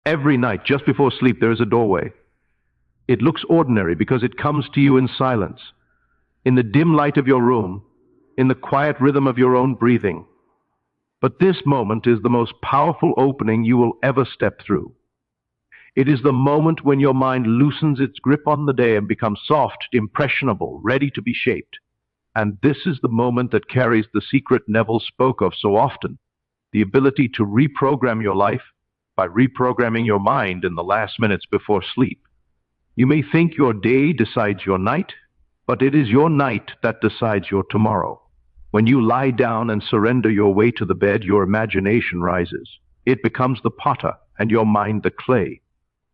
Every night, just before sleep, there is a doorway. It looks ordinary because it comes to you in silence, in the dim light of your room, in the quiet rhythm of your own breathing. But this moment is the most powerful opening you will ever step through. It is the moment when your mind loosens its grip on the day and becomes soft, impressionable, ready to be shaped. And this is the moment that carries the secret Neville spoke of so often, the ability to reprogram your life by reprogramming your mind in the last minutes before sleep. You may think your day decides your night, but it is your night that decides your tomorrow. When you lie down and surrender your way to the bed, your imagination rises. It becomes the potter and your mind the clay.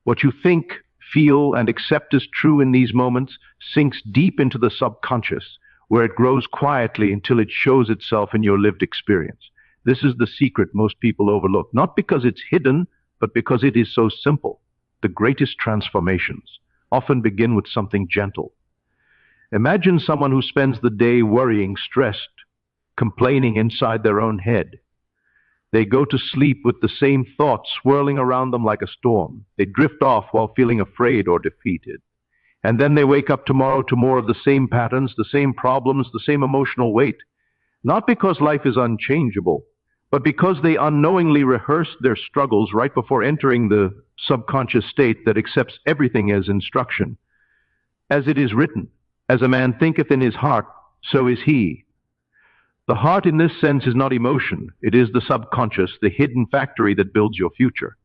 What you think, feel, and accept as true in these moments sinks deep into the subconscious, where it grows quietly until it shows itself in your lived experience. This is the secret most people overlook, not because it's hidden, but because it is so simple. The greatest transformations often begin with something gentle. Imagine someone who spends the day worrying, stressed, complaining inside their own head. They go to sleep with the same thoughts swirling around them like a storm. They drift off while feeling afraid or defeated. And then they wake up tomorrow to more of the same patterns, the same problems, the same emotional weight. Not because life is unchangeable, but because they unknowingly rehearsed their struggles right before entering the subconscious state that accepts everything as instruction. As it is written, as a man thinketh in his heart, so is he. The heart in this sense is not emotion. It is the subconscious, the hidden factory that builds your future.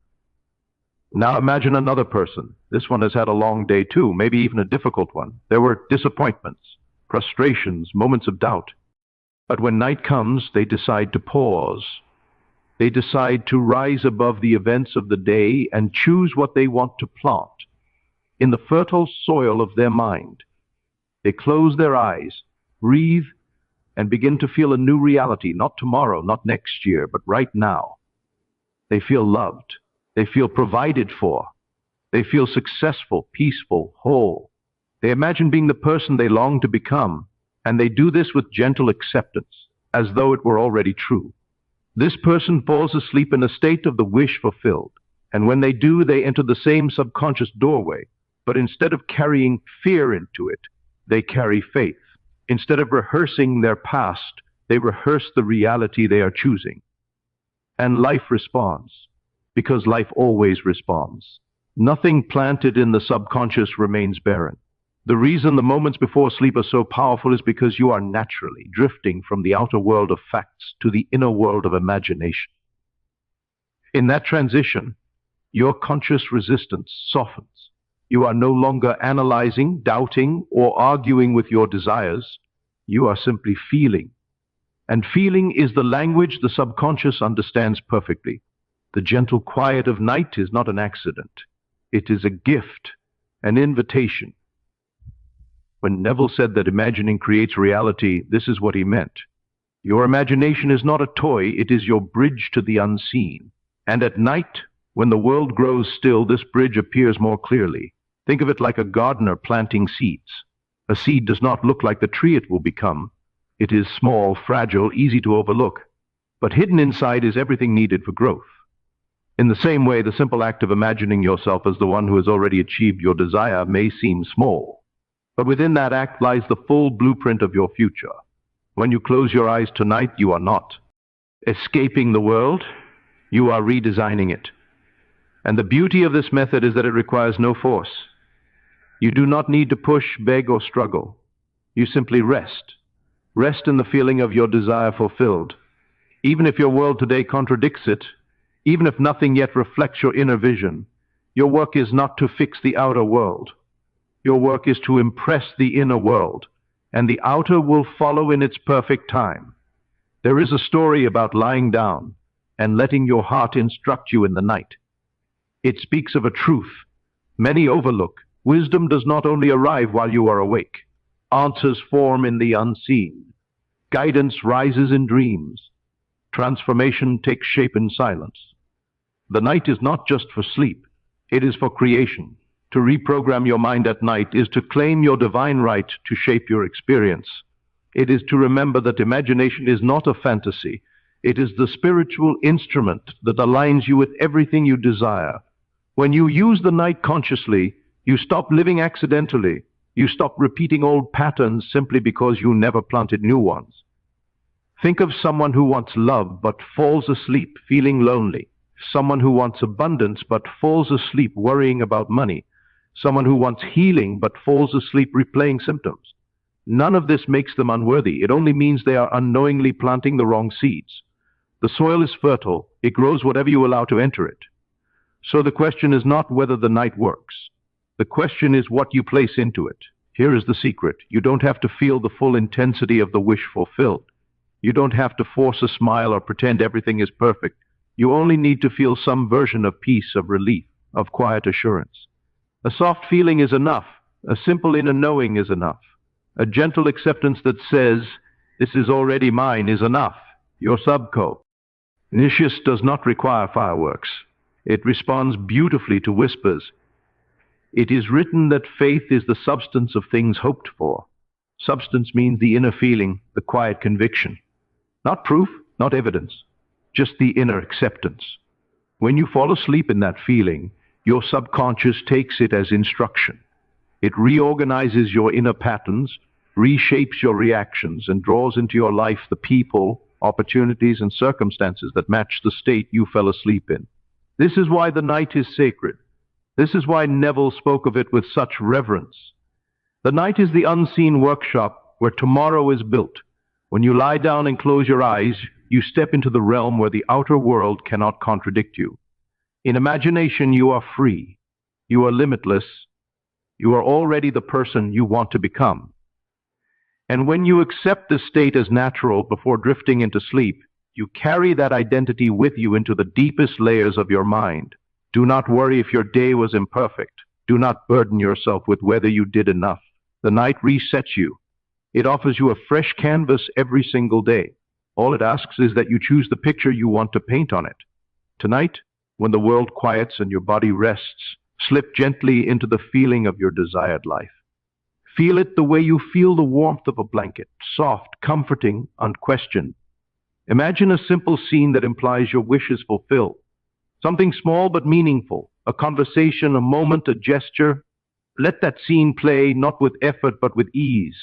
Now imagine another person. This one has had a long day too, maybe even a difficult one. There were disappointments, frustrations, moments of doubt. But when night comes, they decide to pause. They decide to rise above the events of the day and choose what they want to plant in the fertile soil of their mind. They close their eyes, breathe, and begin to feel a new reality, not tomorrow, not next year, but right now. They feel loved. They feel provided for. They feel successful, peaceful, whole. They imagine being the person they long to become, and they do this with gentle acceptance, as though it were already true. This person falls asleep in a state of the wish fulfilled, and when they do, they enter the same subconscious doorway, but instead of carrying fear into it, they carry faith. Instead of rehearsing their past, they rehearse the reality they are choosing. And life responds, because life always responds. Nothing planted in the subconscious remains barren. The reason the moments before sleep are so powerful is because you are naturally drifting from the outer world of facts to the inner world of imagination. In that transition, your conscious resistance softens. You are no longer analyzing, doubting, or arguing with your desires. You are simply feeling. And feeling is the language the subconscious understands perfectly. The gentle quiet of night is not an accident. It is a gift, an invitation. When Neville said that imagining creates reality, this is what he meant. Your imagination is not a toy, it is your bridge to the unseen. And at night, when the world grows still, this bridge appears more clearly. Think of it like a gardener planting seeds. A seed does not look like the tree it will become. It is small, fragile, easy to overlook. But hidden inside is everything needed for growth. In the same way, the simple act of imagining yourself as the one who has already achieved your desire may seem small. But within that act lies the full blueprint of your future. When you close your eyes tonight, you are not escaping the world, you are redesigning it. And the beauty of this method is that it requires no force. You do not need to push, beg, or struggle. You simply rest. Rest in the feeling of your desire fulfilled. Even if your world today contradicts it, even if nothing yet reflects your inner vision, your work is not to fix the outer world. Your work is to impress the inner world, and the outer will follow in its perfect time. There is a story about lying down and letting your heart instruct you in the night. It speaks of a truth many overlook. Wisdom does not only arrive while you are awake. Answers form in the unseen. Guidance rises in dreams. Transformation takes shape in silence. The night is not just for sleep. It is for creation. To reprogram your mind at night is to claim your divine right to shape your experience. It is to remember that imagination is not a fantasy. It is the spiritual instrument that aligns you with everything you desire. When you use the night consciously, you stop living accidentally. You stop repeating old patterns simply because you never planted new ones. Think of someone who wants love but falls asleep feeling lonely. Someone who wants abundance but falls asleep worrying about money. Someone who wants healing but falls asleep replaying symptoms. None of this makes them unworthy. It only means they are unknowingly planting the wrong seeds. The soil is fertile. It grows whatever you allow to enter it. So the question is not whether the night works. The question is what you place into it. Here is the secret. You don't have to feel the full intensity of the wish fulfilled. You don't have to force a smile or pretend everything is perfect. You only need to feel some version of peace, of relief, of quiet assurance. A soft feeling is enough. A simple inner knowing is enough. A gentle acceptance that says, this is already mine, is enough. Your subco. Nicias does not require fireworks. It responds beautifully to whispers. It is written that faith is the substance of things hoped for. Substance means the inner feeling, the quiet conviction. Not proof, not evidence, just the inner acceptance. When you fall asleep in that feeling, your subconscious takes it as instruction. It reorganizes your inner patterns, reshapes your reactions, and draws into your life the people, opportunities, and circumstances that match the state you fell asleep in. This is why the night is sacred. This is why Neville spoke of it with such reverence. The night is the unseen workshop where tomorrow is built. When you lie down and close your eyes, you step into the realm where the outer world cannot contradict you. In imagination, you are free. You are limitless. You are already the person you want to become. And when you accept this state as natural before drifting into sleep, you carry that identity with you into the deepest layers of your mind. Do not worry if your day was imperfect. Do not burden yourself with whether you did enough. The night resets you. It offers you a fresh canvas every single day. All it asks is that you choose the picture you want to paint on it. Tonight, when the world quiets and your body rests, slip gently into the feeling of your desired life. Feel it the way you feel the warmth of a blanket, soft, comforting, unquestioned. Imagine a simple scene that implies your wish is fulfilled. Something small but meaningful, a conversation, a moment, a gesture. Let that scene play not with effort but with ease.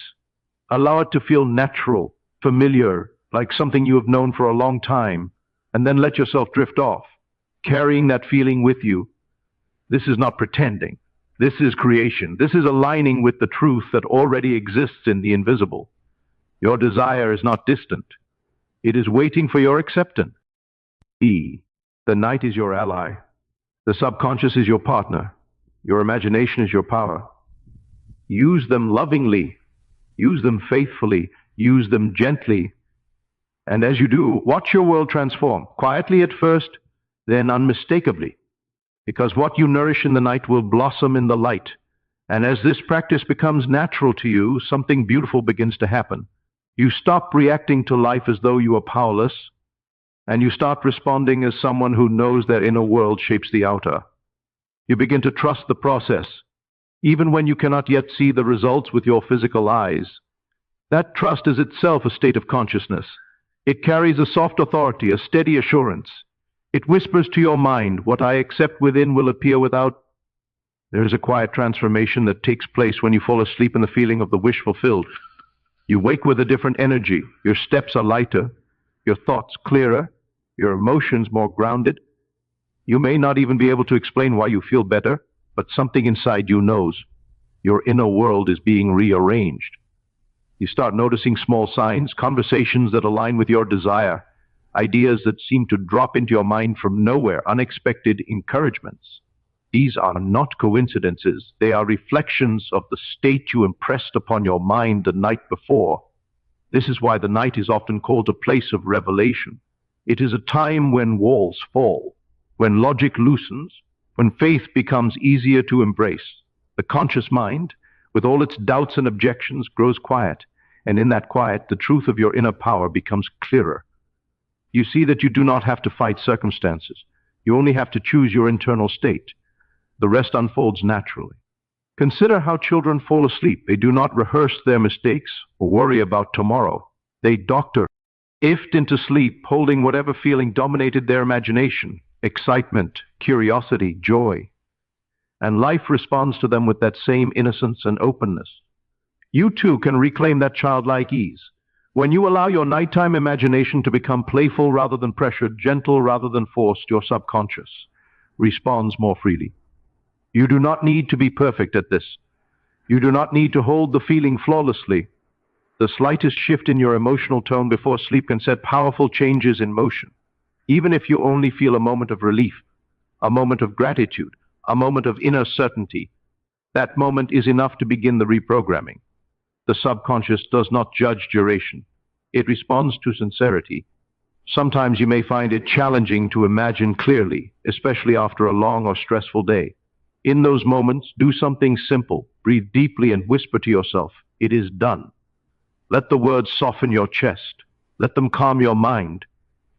Allow it to feel natural, familiar, like something you have known for a long time, and then let yourself drift off, carrying that feeling with you. This is not pretending. This is creation. This is aligning with the truth that already exists in the invisible. Your desire is not distant. It is waiting for your acceptance. The night is your ally. The subconscious is your partner. Your imagination is your power. Use them lovingly. Use them faithfully. Use them gently. And as you do, watch your world transform, quietly at first, then unmistakably. Because what you nourish in the night will blossom in the light. And as this practice becomes natural to you, something beautiful begins to happen. You stop reacting to life as though you are powerless, and you start responding as someone who knows their inner world shapes the outer. You begin to trust the process, even when you cannot yet see the results with your physical eyes. That trust is itself a state of consciousness. It carries a soft authority, a steady assurance. It whispers to your mind, what I accept within will appear without. There is a quiet transformation that takes place when you fall asleep in the feeling of the wish fulfilled. You wake with a different energy. Your steps are lighter, your thoughts clearer, your emotions more grounded. You may not even be able to explain why you feel better, but something inside you knows. Your inner world is being rearranged. You start noticing small signs, conversations that align with your desire, ideas that seem to drop into your mind from nowhere, unexpected encouragements. These are not coincidences. They are reflections of the state you impressed upon your mind the night before. This is why the night is often called a place of revelation. It is a time when walls fall, when logic loosens, when faith becomes easier to embrace. The conscious mind, with all its doubts and objections, grows quiet, and in that quiet, the truth of your inner power becomes clearer. You see that you do not have to fight circumstances. You only have to choose your internal state. The rest unfolds naturally. Consider how children fall asleep. They do not rehearse their mistakes or worry about tomorrow. They doctor, drift into sleep, holding whatever feeling dominated their imagination: excitement, curiosity, joy. and life responds to them with that same innocence and openness. You too can reclaim that childlike ease. When you allow your nighttime imagination to become playful rather than pressured, gentle rather than forced, your subconscious responds more freely. You do not need to be perfect at this. You do not need to hold the feeling flawlessly. The slightest shift in your emotional tone before sleep can set powerful changes in motion. Even if you only feel a moment of relief, a moment of gratitude, a moment of inner certainty, that moment is enough to begin the reprogramming. The subconscious does not judge duration. It responds to sincerity. Sometimes you may find it challenging to imagine clearly, especially after a long or stressful day. In those moments, do something simple. Breathe deeply and whisper to yourself, "It is done." Let the words soften your chest. Let them calm your mind.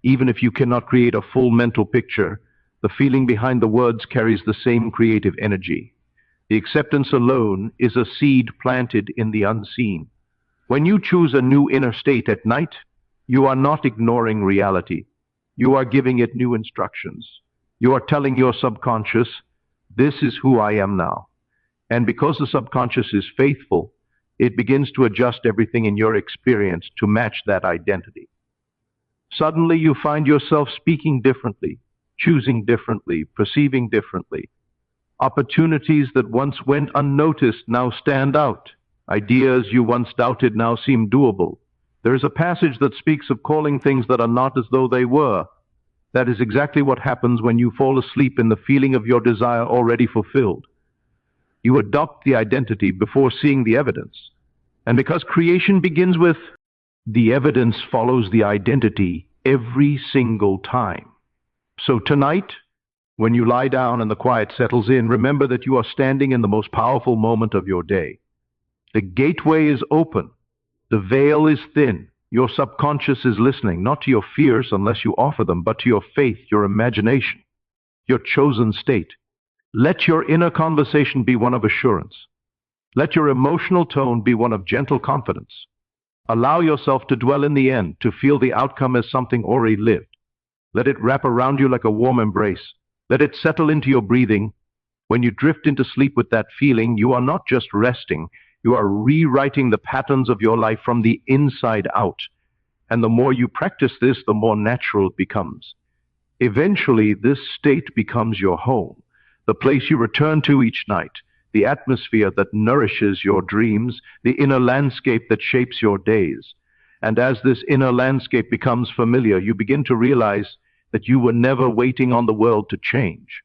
Even if you cannot create a full mental picture, the feeling behind the words carries the same creative energy. The acceptance alone is a seed planted in the unseen. When you choose a new inner state at night, you are not ignoring reality. You are giving it new instructions. You are telling your subconscious, "This is who I am now." And because the subconscious is faithful, it begins to adjust everything in your experience to match that identity. Suddenly you find yourself speaking differently, choosing differently, perceiving differently. Opportunities that once went unnoticed now stand out. Ideas you once doubted now seem doable. There is a passage that speaks of calling things that are not as though they were. That is exactly what happens when you fall asleep in the feeling of your desire already fulfilled. You adopt the identity before seeing the evidence. And because creation begins with, the evidence follows the identity every single time. So tonight, when you lie down and the quiet settles in, remember that you are standing in the most powerful moment of your day. The gateway is open. The veil is thin. Your subconscious is listening, not to your fears unless you offer them, but to your faith, your imagination, your chosen state. Let your inner conversation be one of assurance. Let your emotional tone be one of gentle confidence. Allow yourself to dwell in the end, to feel the outcome as something already lived. Let it wrap around you like a warm embrace. Let it settle into your breathing. When you drift into sleep with that feeling, you are not just resting, you are rewriting the patterns of your life from the inside out. And the more you practice this, the more natural it becomes. Eventually, this state becomes your home, the place you return to each night, the atmosphere that nourishes your dreams, the inner landscape that shapes your days. And as this inner landscape becomes familiar, you begin to realize that you were never waiting on the world to change.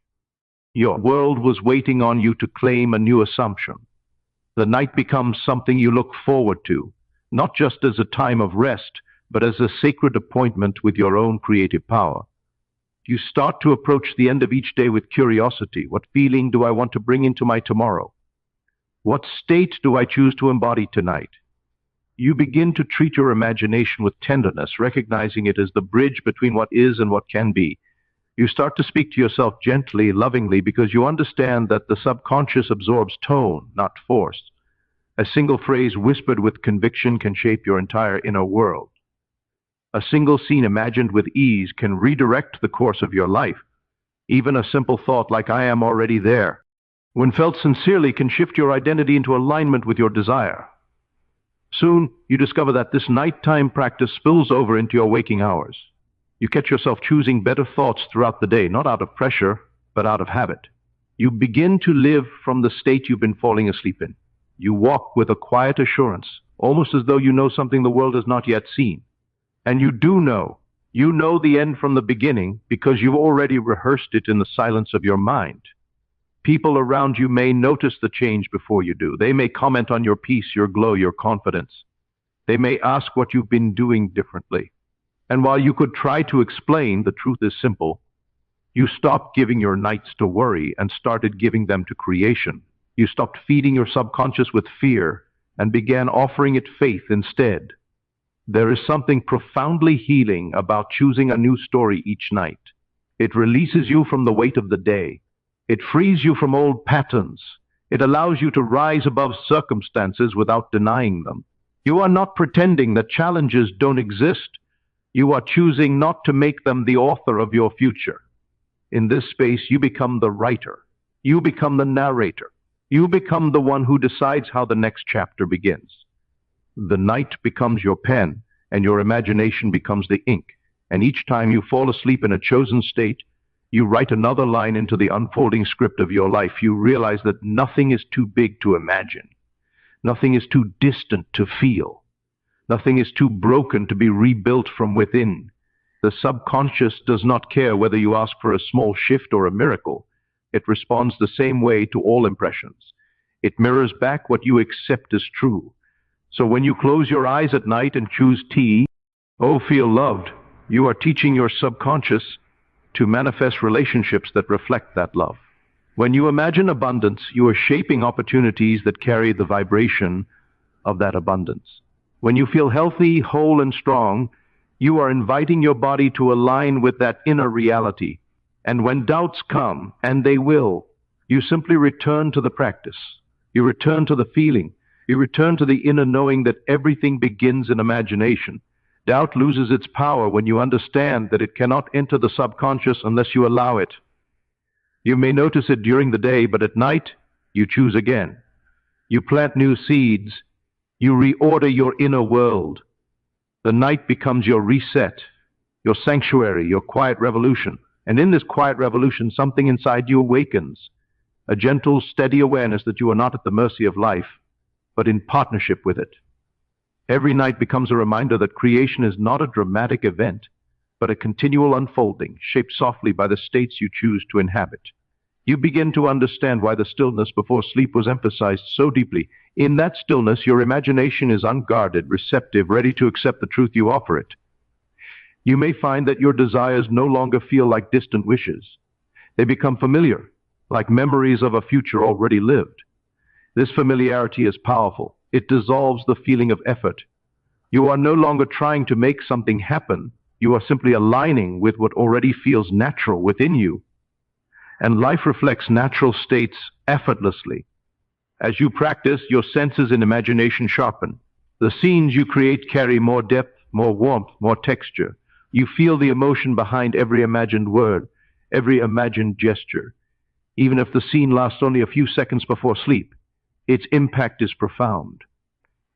Your world was waiting on you to claim a new assumption. The night becomes something you look forward to, not just as a time of rest, but as a sacred appointment with your own creative power. You start to approach the end of each day with curiosity. What feeling do I want to bring into my tomorrow? What state do I choose to embody tonight? You begin to treat your imagination with tenderness, recognizing it as the bridge between what is and what can be. You start to speak to yourself gently, lovingly, because you understand that the subconscious absorbs tone, not force. A single phrase whispered with conviction can shape your entire inner world. A single scene imagined with ease can redirect the course of your life. Even a simple thought like "I am already there," when felt sincerely, can shift your identity into alignment with your desire. Soon, you discover that this nighttime practice spills over into your waking hours. You catch yourself choosing better thoughts throughout the day, not out of pressure, but out of habit. You begin to live from the state you've been falling asleep in. You walk with a quiet assurance, almost as though you know something the world has not yet seen. And you do know. You know the end from the beginning because you've already rehearsed it in the silence of your mind. People around you may notice the change before you do. They may comment on your peace, your glow, your confidence. They may ask what you've been doing differently. And while you could try to explain, the truth is simple. You stopped giving your nights to worry and started giving them to creation. You stopped feeding your subconscious with fear and began offering it faith instead. There is something profoundly healing about choosing a new story each night. It releases you from the weight of the day. It frees you from old patterns. It allows you to rise above circumstances without denying them. You are not pretending that challenges don't exist. You are choosing not to make them the author of your future. In this space, you become the writer. You become the narrator. You become the one who decides how the next chapter begins. The night becomes your pen, and your imagination becomes the ink. And each time you fall asleep in a chosen state, you write another line into the unfolding script of your life. You realize that nothing is too big to imagine. Nothing is too distant to feel. Nothing is too broken to be rebuilt from within. The subconscious does not care whether you ask for a small shift or a miracle. It responds the same way to all impressions. It mirrors back what you accept as true. So when you close your eyes at night and choose tea, oh, feel loved, you are teaching your subconscious to manifest relationships that reflect that love. When you imagine abundance, you are shaping opportunities that carry the vibration of that abundance. When you feel healthy, whole, and strong, you are inviting your body to align with that inner reality. And when doubts come, and they will, you simply return to the practice. You return to the feeling. You return to the inner knowing that everything begins in imagination. Doubt loses its power when you understand that it cannot enter the subconscious unless you allow it. You may notice it during the day, but at night, you choose again. You plant new seeds. You reorder your inner world. The night becomes your reset, your sanctuary, your quiet revolution. And in this quiet revolution, something inside you awakens, a gentle, steady awareness that you are not at the mercy of life, but in partnership with it. Every night becomes a reminder that creation is not a dramatic event, but a continual unfolding, shaped softly by the states you choose to inhabit. You begin to understand why the stillness before sleep was emphasized so deeply. In that stillness, your imagination is unguarded, receptive, ready to accept the truth you offer it. You may find that your desires no longer feel like distant wishes. They become familiar, like memories of a future already lived. This familiarity is powerful. It dissolves the feeling of effort. You are no longer trying to make something happen. You are simply aligning with what already feels natural within you. And life reflects natural states effortlessly. As you practice, your senses and imagination sharpen. The scenes you create carry more depth, more warmth, more texture. You feel the emotion behind every imagined word, every imagined gesture. Even if the scene lasts only a few seconds before sleep, its impact is profound.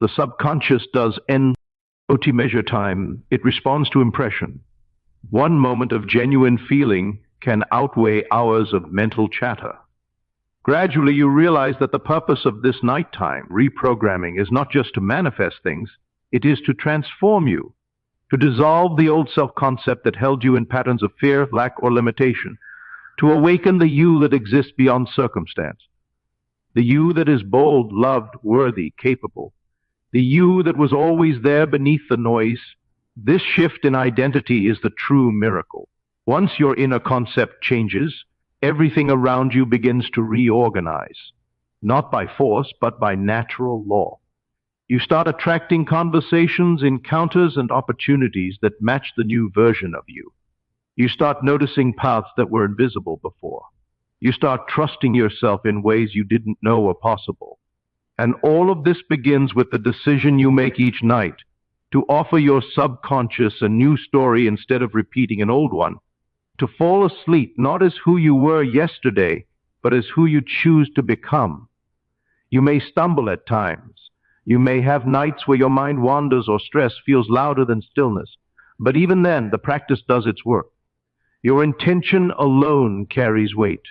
The subconscious does NOT measure time. It responds to impression. One moment of genuine feeling can outweigh hours of mental chatter. Gradually, you realize that the purpose of this nighttime reprogramming is not just to manifest things, it is to transform you, to dissolve the old self-concept that held you in patterns of fear, lack, or limitation, to awaken the you that exists beyond circumstance, the you that is bold, loved, worthy, capable, the you that was always there beneath the noise. This shift in identity is the true miracle. Once your inner concept changes, everything around you begins to reorganize, not by force, but by natural law. You start attracting conversations, encounters, and opportunities that match the new version of you. You start noticing paths that were invisible before. You start trusting yourself in ways you didn't know were possible. And all of this begins with the decision you make each night to offer your subconscious a new story instead of repeating an old one. To fall asleep not as who you were yesterday, but as who you choose to become. You may stumble at times. You may have nights where your mind wanders or stress feels louder than stillness. But even then, the practice does its work. Your intention alone carries weight.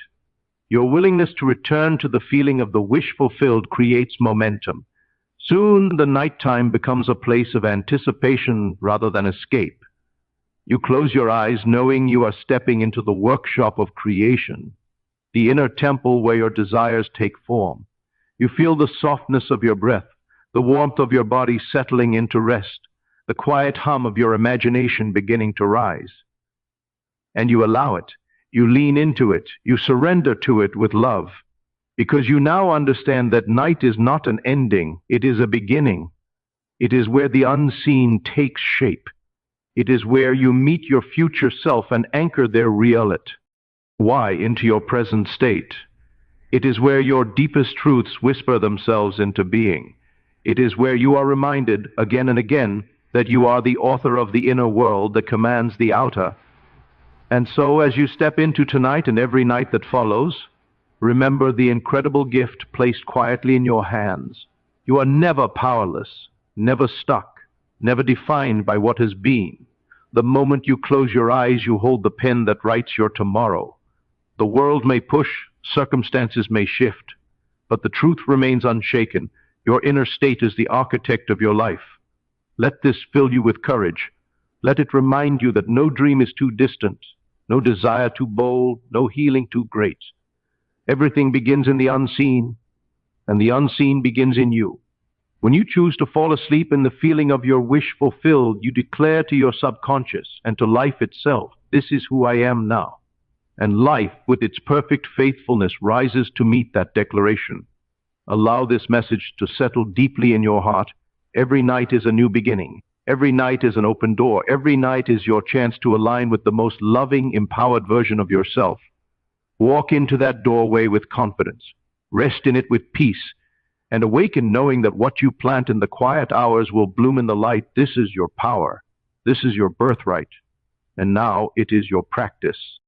Your willingness to return to the feeling of the wish fulfilled creates momentum. Soon, the nighttime becomes a place of anticipation rather than escape. You close your eyes knowing you are stepping into the workshop of creation, the inner temple where your desires take form. You feel the softness of your breath, the warmth of your body settling into rest, the quiet hum of your imagination beginning to rise. And you allow it. You lean into it. You surrender to it with love, because you now understand that night is not an ending. It is a beginning. It is where the unseen takes shape. It is where you meet your future self and anchor their reality. Why into your present state? It is where your deepest truths whisper themselves into being. It is where you are reminded again and again that you are the author of the inner world that commands the outer. And so as you step into tonight and every night that follows, Remember the incredible gift placed quietly in your hands. You are never powerless, never stuck, never defined by what has been. The moment you close your eyes, you hold the pen that writes your tomorrow. The world may push, circumstances may shift, but the truth remains unshaken. Your inner state is the architect of your life. Let this fill you with courage. Let it remind you that no dream is too distant, no desire too bold, no healing too great. Everything begins in the unseen, and the unseen begins in you. When you choose to fall asleep in the feeling of your wish fulfilled, you declare to your subconscious and to life itself, "This is who I am now." And life, with its perfect faithfulness, rises to meet that declaration. Allow this message to settle deeply in your heart. Every night is a new beginning. Every night is an open door. Every night is your chance to align with the most loving, empowered version of yourself. Walk into that doorway with confidence. Rest in it with peace. And awaken knowing that what you plant in the quiet hours will bloom in the light. This is your power. This is your birthright. And now it is your practice.